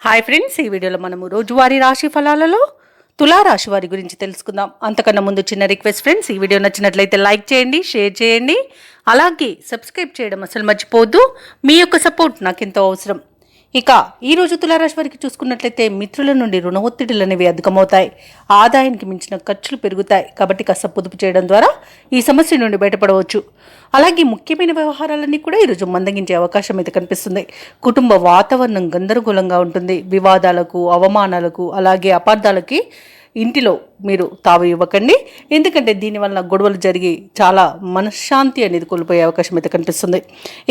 Hi friends, ఈ వీడియోలో మనము రోజువారీ రాశి ఫలాలలో తులారాశి వారి గురించి తెలుసుకుందాం. అంతకన్నా ముందు చిన్న రిక్వెస్ట్ ఫ్రెండ్స్, ఈ వీడియో నచ్చినట్లయితే లైక్ చేయండి, షేర్ చేయండి, అలాగే సబ్స్క్రైబ్ చేయడం అసలు మర్చిపోవద్దు. మీ యొక్క సపోర్ట్ నాకు ఎంతో అవసరం. ఇక ఈరోజు తులారాశి వారికి చూసుకున్నట్లయితే మిత్రుల నుండి రుణ ఒత్తిడులు అనేవి అధికమవుతాయి. ఆదాయానికి మించిన ఖర్చులు పెరుగుతాయి. కాబట్టి కాస్త పొదుపు చేయడం ద్వారా ఈ సమస్య నుండి బయటపడవచ్చు. అలాగే ముఖ్యమైన వ్యవహారాలన్నీ కూడా ఈరోజు మందగించే అవకాశం అయితే కనిపిస్తుంది. కుటుంబ వాతావరణం గందరగోళంగా ఉంటుంది. వివాదాలకు, అవమానాలకు, అలాగే అపార్థాలకి ఇంటిలో మీరు తావు ఇవ్వకండి. ఎందుకంటే దీనివల్ల గొడవలు జరిగి చాలా మనశ్శాంతి అనేది కోల్పోయే అవకాశం అయితే కనిపిస్తుంది.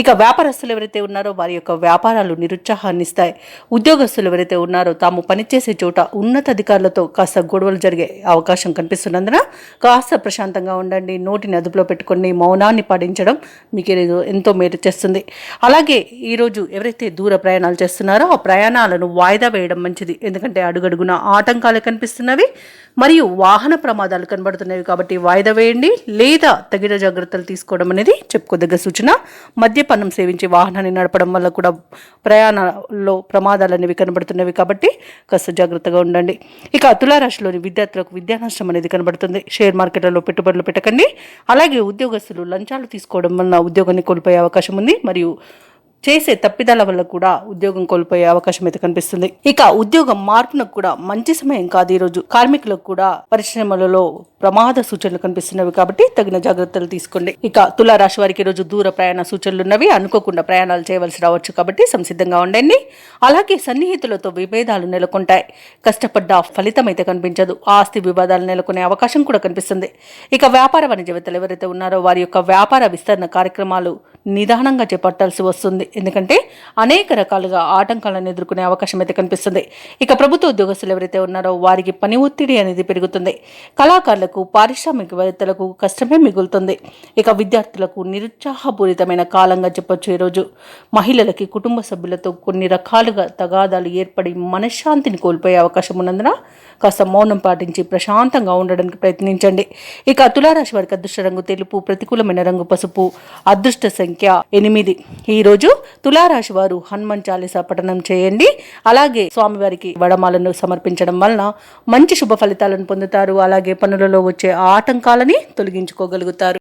ఇక వ్యాపారస్తులు ఎవరైతే ఉన్నారో వారి యొక్క వ్యాపారాలు నిరుత్సాహాన్ని ఇస్తాయి. ఉద్యోగస్తులు ఎవరైతే ఉన్నారో తాము పనిచేసే చోట ఉన్నతాధికారులతో కాస్త గొడవలు జరిగే అవకాశం కనిపిస్తున్నందున కాస్త ప్రశాంతంగా ఉండండి. నోటిని అదుపులో పెట్టుకొని మౌనాన్ని పాటించడం మీకు ఎంతో మేలు చేస్తుంది. అలాగే ఈరోజు ఎవరైతే దూర ప్రయాణాలు చేస్తున్నారో ఆ ప్రయాణాలను వాయిదా వేయడం మంచిది. ఎందుకంటే అడుగడుగున ఆటంకాలు కనిపిస్తున్నవి మరియు వాహన ప్రమాదాలు కనబడుతున్నాయి. కాబట్టి వాయిదా వేయండి లేదా తగిన జాగ్రత్తలు తీసుకోవడం అనేది చెప్పుకోదగ్గ సూచన. మద్యపానం సేవించి వాహనాన్ని నడపడం వల్ల కూడా ప్రయాణాల్లో ప్రమాదాలు అనేవి కనబడుతున్నవి. కాబట్టి కాస్త జాగ్రత్తగా ఉండండి. ఇక తులారాశిలోని విద్యార్థులకు విద్యా నష్టం అనేది కనబడుతుంది. షేర్ మార్కెట్లలో పెట్టుబడులు పెట్టకండి. అలాగే ఉద్యోగస్తులు లంచాలు తీసుకోవడం వల్ల ఉద్యోగాన్ని కోల్పోయే అవకాశం ఉంది. మరియు చేసే తప్పిదాల వల్ల కూడా ఉద్యోగం కోల్పోయే అవకాశం అయితే కనిపిస్తుంది. ఇక ఉద్యోగం మార్పునకు కూడా మంచి సమయం కాదు ఈరోజు. కార్మికులకు కూడా పరిశ్రమలలో ప్రమాద సూచనలు కనిపిస్తున్నవి. కాబట్టి తగిన జాగ్రత్తలు తీసుకోండి. ఇక తులారాశి వారికి ఈరోజు దూర ప్రయాణ సూచనలు ఉన్నవి. అనుకోకుండా ప్రయాణాలు చేయవలసి రావచ్చు. కాబట్టి సంసిద్ధంగా ఉండండి. అలాగే సన్నిహితులతో విభేదాలు నెలకొంటాయి. కష్టపడ్డ ఫలితం అయితే కనిపించదు. ఆస్తి వివాదాలు నెలకొనే అవకాశం కూడా కనిపిస్తుంది. ఇక వ్యాపార వాణిజ్యవేత్తలు ఎవరైతే ఉన్నారో వారి యొక్క వ్యాపార విస్తరణ కార్యక్రమాలు నిదానంగా చేపట్టాల్సి వస్తుంది. ఎందుకంటే అనేక రకాలుగా ఆటంకాలను ఎదుర్కొనే అవకాశం అయితే కనిపిస్తుంది. ఇక ప్రభుత్వ ఉద్యోగస్తులు ఎవరైతే ఉన్నారో వారికి పని ఒత్తిడి అనేది పెరుగుతుంది. కళాకారులకు, పారిశ్రామికవేత్తలకు కష్టమే మిగులుతుంది. ఇక విద్యార్థులకు నిరుత్సాహపూరితమైన కాలంగా చెప్పొచ్చు ఈరోజు. మహిళలకి కుటుంబ సభ్యులతో కొన్ని రకాలుగా తగాదాలు ఏర్పడి మనశ్శాంతిని కోల్పోయే అవకాశం ఉన్నందున కాస్త మౌనం పాటించి ప్రశాంతంగా ఉండడానికి ప్రయత్నించండి. ఇక తులారాశి వారికి అదృష్ట రంగు తెలుపు, ప్రతికూలమైన రంగు పసుపు, అదృష్ట సంఖ్య 8. ఈరోజు తులారాశి వారు హనుమాన్ చాలీసా పఠనం చేయండి. అలాగే స్వామివారికి వడమాలను సమర్పించడం వలన మంచి శుభ ఫలితాలను పొందుతారు. అలాగే పనులలో వచ్చే ఆటంకాలని తొలగించుకోగలుగుతారు.